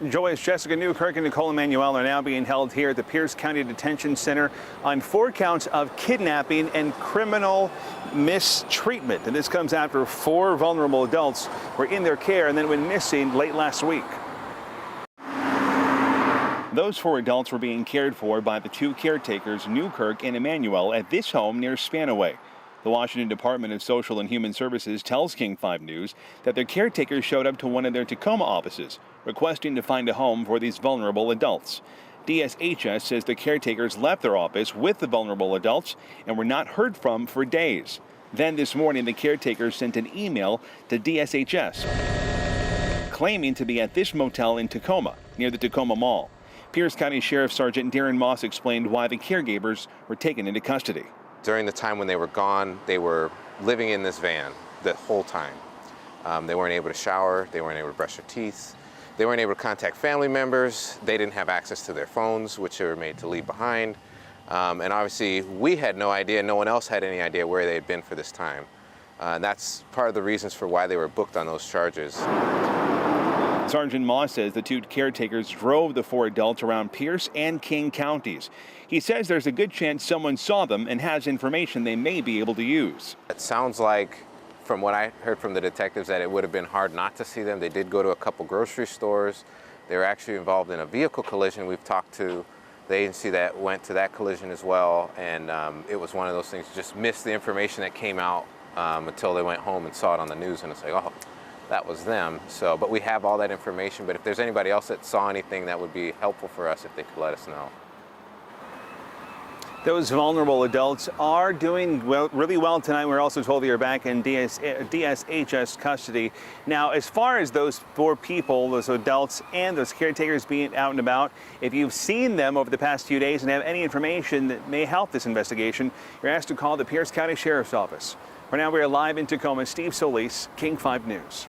Joyce, Jessica Newkirk and Nicole Emanuel are now being held here at the Pierce County Detention Center on 4 counts of kidnapping and criminal mistreatment. And this comes after 4 vulnerable adults were in their care and then went missing late last week. Those 4 adults were being cared for by the 2 caretakers, Newkirk and Emanuel, at this home near Spanaway. The Washington Department of Social and Human Services tells King 5 News that their caretakers showed up to one of their Tacoma offices, requesting to find a home for these vulnerable adults. DSHS says the caretakers left their office with the vulnerable adults and were not heard from for days. Then this morning, the caretakers sent an email to DSHS claiming to be at this motel in Tacoma, near the Tacoma Mall. Pierce County Sheriff Sergeant Darren Moss explained why the caregivers were taken into custody. During the time when they were gone, they were living in this van the whole time. They weren't able to shower, they weren't able to brush their teeth, they weren't able to contact family members, they didn't have access to their phones, which they were made to leave behind. And obviously, we had no idea, no one else had any idea where they had been for this time. That's part of the reasons for why they were booked on those charges. Sergeant Moss says the 2 caretakers drove the 4 adults around Pierce and King counties. He says there's a good chance someone saw them and has information they may be able to use. It sounds like, from what I heard from the detectives, that it would have been hard not to see them. They did go to a couple grocery stores. They were actually involved in a vehicle collision. We've talked to the agency that went to that collision as well, and it was one of those things, just missed the information that came out until they went home and saw it on the news, and it's like, oh, that was them. So, but we have all that information, but if there's anybody else that saw anything, that would be helpful for us if they could let us know. Those vulnerable adults are doing really well tonight. We're also told they are back in DSHS custody. Now, as far as those 4 people, those adults and those caretakers being out and about, if you've seen them over the past few days and have any information that may help this investigation, you're asked to call the Pierce County Sheriff's Office. For now, we are live in Tacoma. Steve Solis, King 5 News.